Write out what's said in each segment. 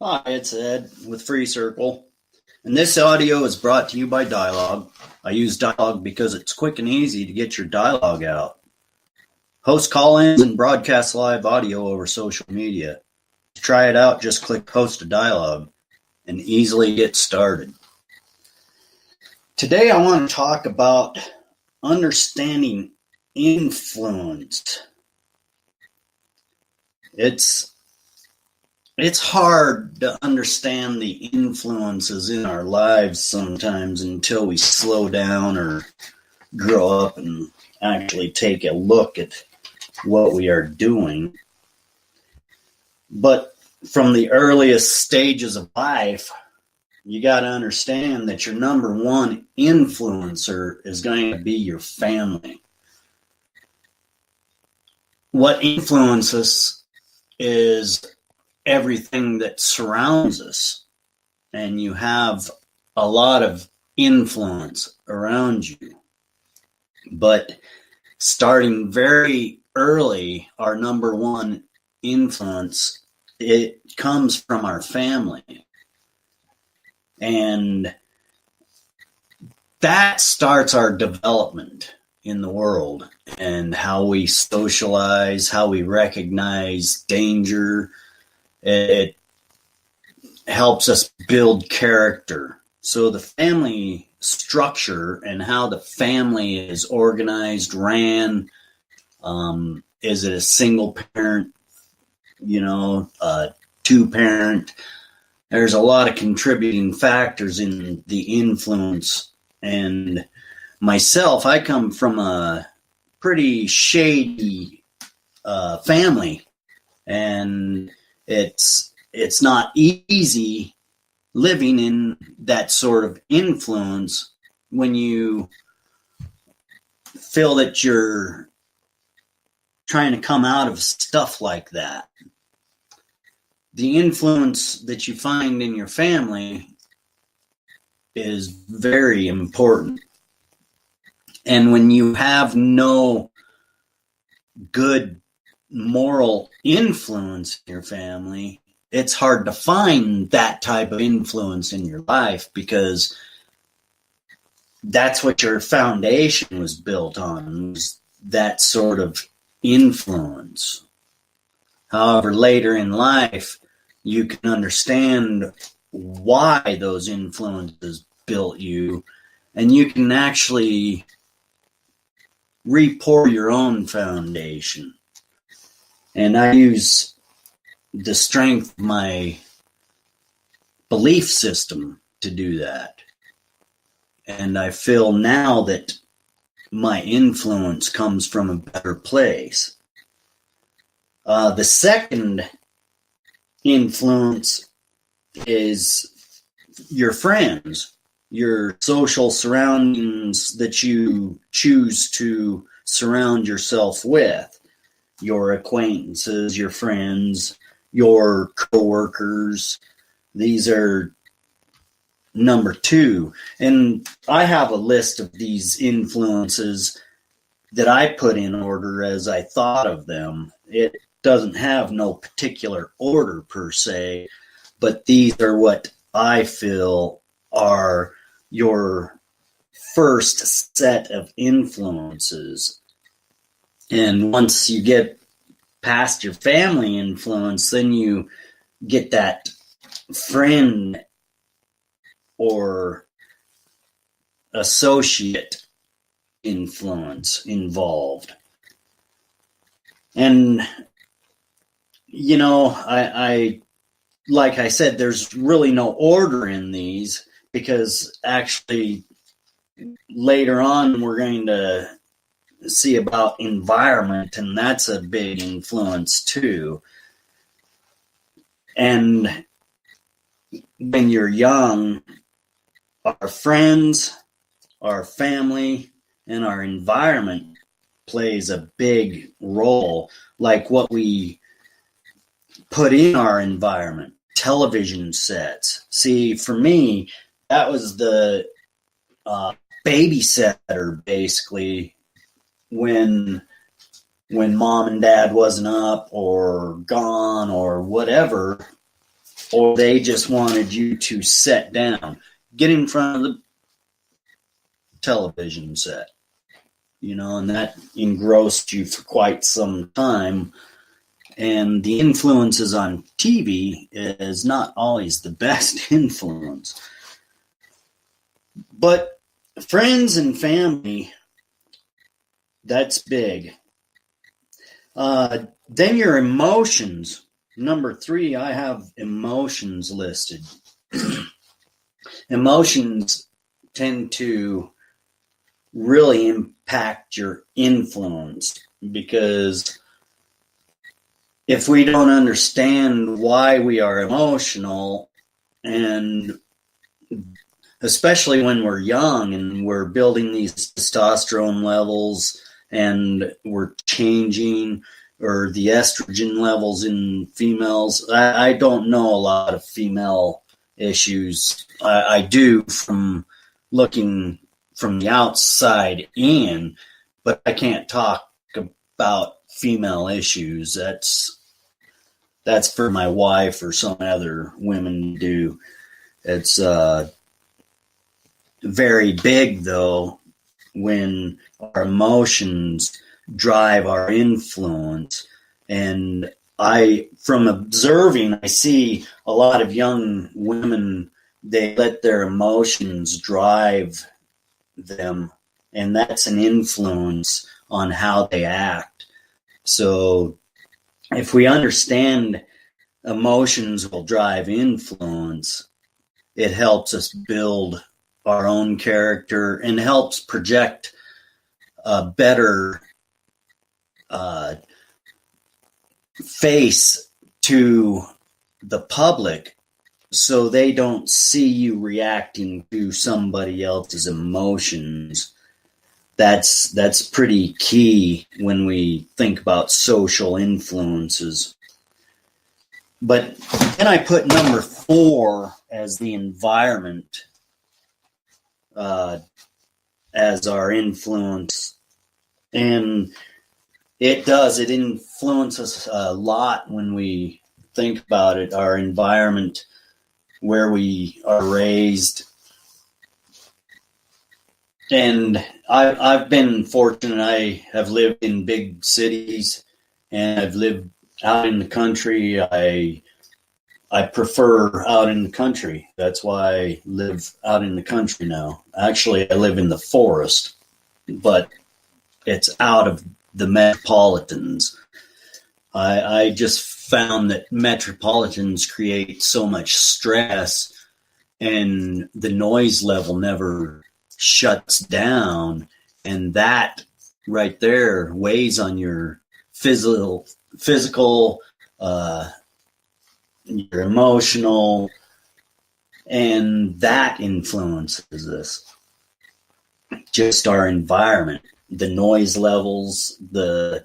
Hi, it's Ed with Free Circle, and this audio is brought to you by Dialogue. I use Dialogue because it's quick and easy to get your dialogue out. Host call-ins and broadcast live audio over social media. To try it out, just click Host a Dialogue and easily get started. Today I want to talk about understanding influence. It's hard to understand the influences in our lives sometimes until we slow down or grow up and actually take a look at what we are doing. But from the earliest stages of life, you got to understand that your number one influencer is going to be your family. What influences is everything that surrounds us, and you have a lot of influence around you. But starting very early, our number one influence, it comes from our family. And that starts our development in the world and how we socialize, how we recognize danger. It helps us build character. So the family structure and how the family is organized, ran, is it a single parent, two parent? There's a lot of contributing factors in the influence. And myself, I come from a pretty shady family, and it's not easy living in that sort of influence when you feel that you're trying to come out of stuff like that. The influence that you find in your family is very important. And when you have no good moral influence in your family, it's hard to find that type of influence in your life, because that's what your foundation was built on, was that sort of influence. However, later in life, you can understand why those influences built you, and you can actually re-pour your own foundation. And I use the strength of my belief system to do that. And I feel now that my influence comes from a better place. The second influence is your friends, your social surroundings that you choose to surround yourself with. Your acquaintances, your friends, your coworkers. These are number two. And I have a list of these influences that I put in order as I thought of them. It doesn't have no particular order per se, but these are what I feel are your first set of influences. And once you get past your family influence, then you get that friend or associate influence involved. And, I like I said, there's really no order in these, because actually later on we're going to see about environment, and that's a big influence too. And when you're young, our friends, our family, and our environment plays a big role, like what we put in our environment. Television sets. See, for me, that was the babysitter, basically, when mom and dad wasn't up or gone or whatever, or they just wanted you to sit down, get in front of the television set, and that engrossed you for quite some time. And the influences on TV is not always the best influence. But friends and family, that's big. Then your emotions. Number 3, I have emotions listed. Emotions tend to really impact your influence, because if we don't understand why we are emotional, and especially when we're young and we're building these testosterone levels and we're changing, or the estrogen levels in females. I don't know a lot of female issues. I do from looking from the outside in, but I can't talk about female issues. That's for my wife or some other women to do. It's very big, though, when our emotions drive our influence. And from observing, I see a lot of young women, they let their emotions drive them, and that's an influence on how they act. So if we understand emotions will drive influence, it helps us build our own character and helps project a better face to the public, so they don't see you reacting to somebody else's emotions. That's pretty key when we think about social influences. But then I put number 4 as the environment as our influence. And it influences a lot when we think about it, our environment, where we are raised. And I've been fortunate. I have lived in big cities, and I've lived out in the country. I prefer out in the country. That's why I live out in the country now. Actually, I live in the forest, but it's out of the metropolitans. I just found that metropolitans create so much stress, and the noise level never shuts down, and that right there weighs on your physical, your emotional, and that influences us. Just our environment, the noise levels, the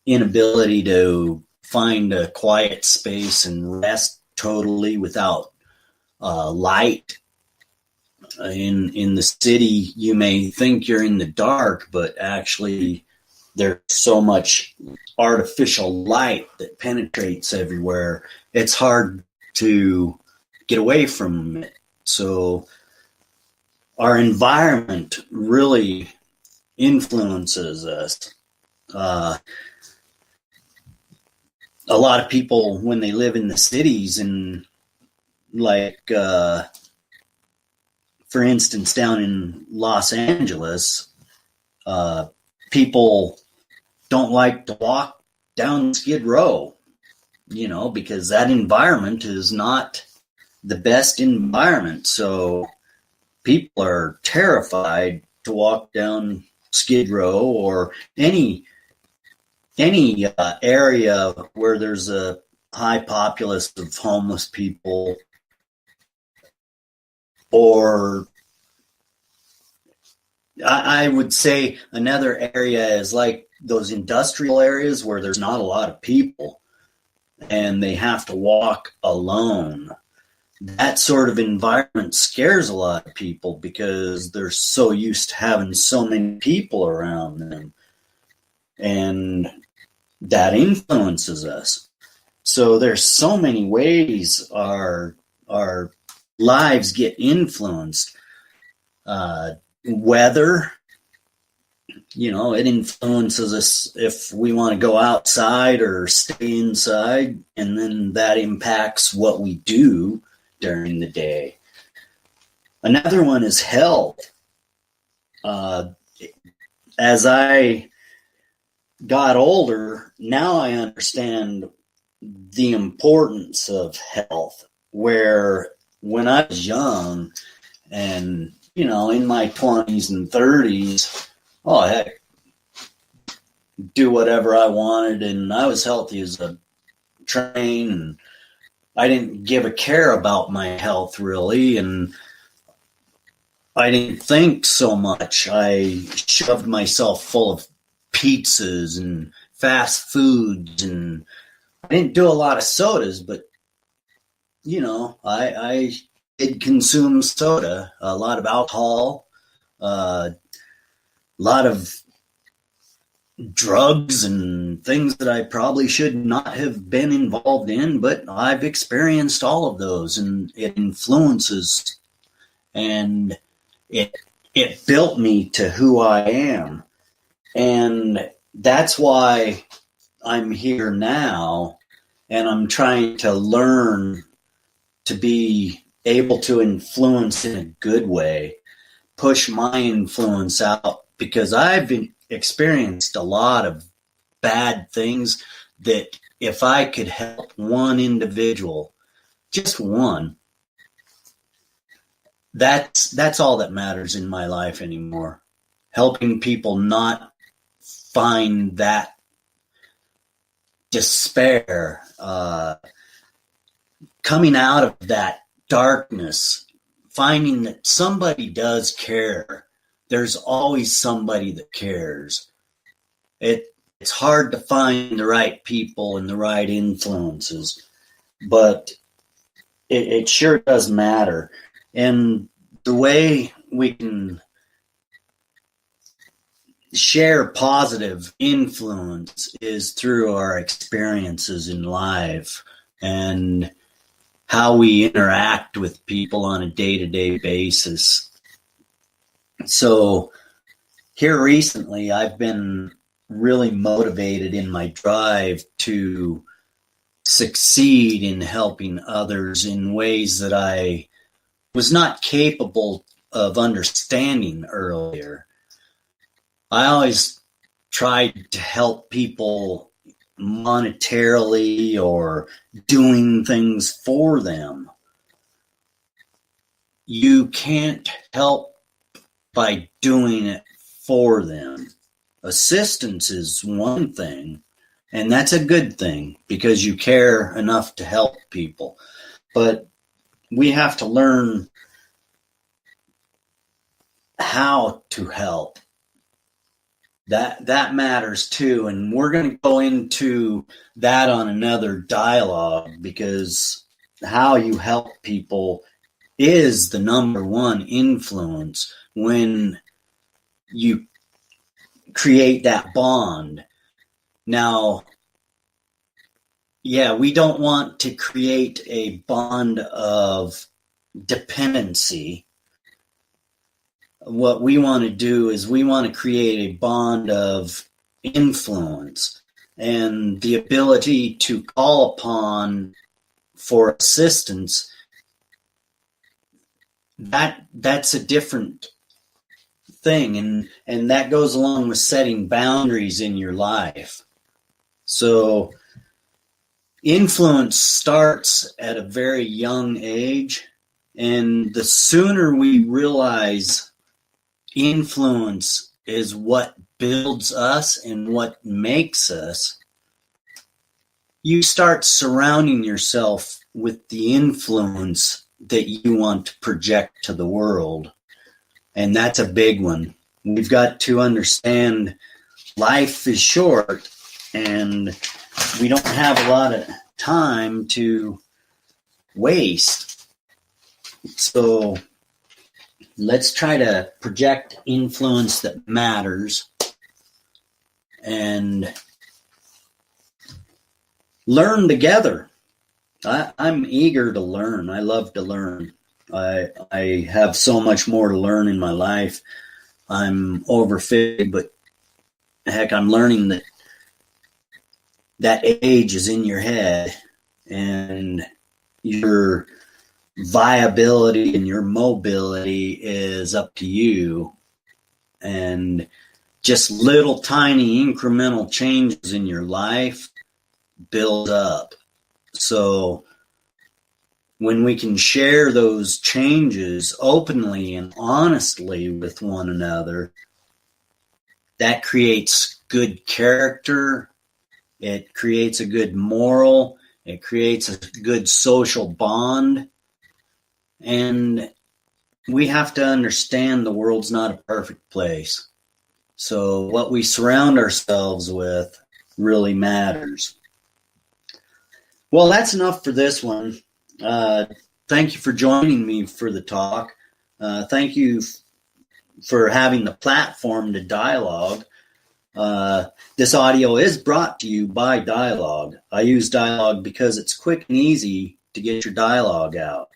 inability to find a quiet space and rest totally without light. In the city, you may think you're in the dark, but actually there's so much artificial light that penetrates everywhere. It's hard to get away from it. So our environment really influences us. A lot of people, when they live in the cities, and like, for instance, down in Los Angeles, people don't like to walk down Skid Row, because that environment is not the best environment. So people are terrified to walk down Skid Row or any area where there's a high populace of homeless people, or I would say another area is like those industrial areas where there's not a lot of people and they have to walk alone. That sort of environment scares a lot of people because they're so used to having so many people around them. And that influences us. So there's so many ways our lives get influenced. Weather, it influences us if we want to go outside or stay inside, and then that impacts what we do during the day. Another one is health. As I got older, now I understand the importance of health, where when I was young and, in my 20s and 30s, oh, heck, do whatever I wanted, and I was healthy as a train, and I didn't give a care about my health really, and I didn't think so much. I shoved myself full of pizzas and fast foods, and I didn't do a lot of sodas, but I did consume soda, a lot of alcohol, a lot of drugs and things that I probably should not have been involved in, but I've experienced all of those, and it influences, and it built me to who I am. And that's why I'm here now, and I'm trying to learn to be able to influence in a good way, push my influence out, because I've experienced a lot of bad things that if I could help one individual, just one, that's all that matters in my life anymore. Helping people not find that despair, coming out of that darkness, finding that somebody does care. There's always somebody that cares. It's hard to find the right people and the right influences, but it sure does matter. And the way we can share positive influence is through our experiences in life and how we interact with people on a day-to-day basis. So here recently, I've been really motivated in my drive to succeed in helping others in ways that I was not capable of understanding earlier. I always tried to help people monetarily or doing things for them. You can't help by doing it for them. Assistance is one thing, and that's a good thing because you care enough to help people. But we have to learn how to help. That matters too, and we're going to go into that on another dialogue, because how you help people is the number one influence when you create that bond. Now, we don't want to create a bond of dependency. What we want to do is we want to create a bond of influence and the ability to call upon for assistance. That's a different thing, and that goes along with setting boundaries in your life. So influence starts at a very young age, and the sooner we realize influence is what builds us and what makes us, you start surrounding yourself with the influence that you want to project to the world. And that's a big one. We've got to understand life is short and we don't have a lot of time to waste. So let's try to project influence that matters and learn together. I'm eager to learn. I love to learn. I have so much more to learn in my life. I'm over 50, but heck, I'm learning that age is in your head, and your viability and your mobility is up to you. And just little tiny incremental changes in your life build up. So when we can share those changes openly and honestly with one another, that creates good character. It creates a good moral. It creates a good social bond. And we have to understand the world's not a perfect place. So what we surround ourselves with really matters. Well, that's enough for this one. Thank you for joining me for the talk. Thank you for having the platform to dialogue. This audio is brought to you by Dialogue. I use Dialogue because it's quick and easy to get your dialogue out.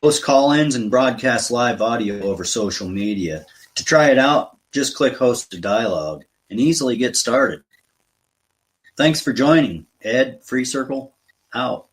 Host call-ins and broadcast live audio over social media. To try it out, just click Host to Dialogue and easily get started. Thanks for joining. Ed, Free Circle, out.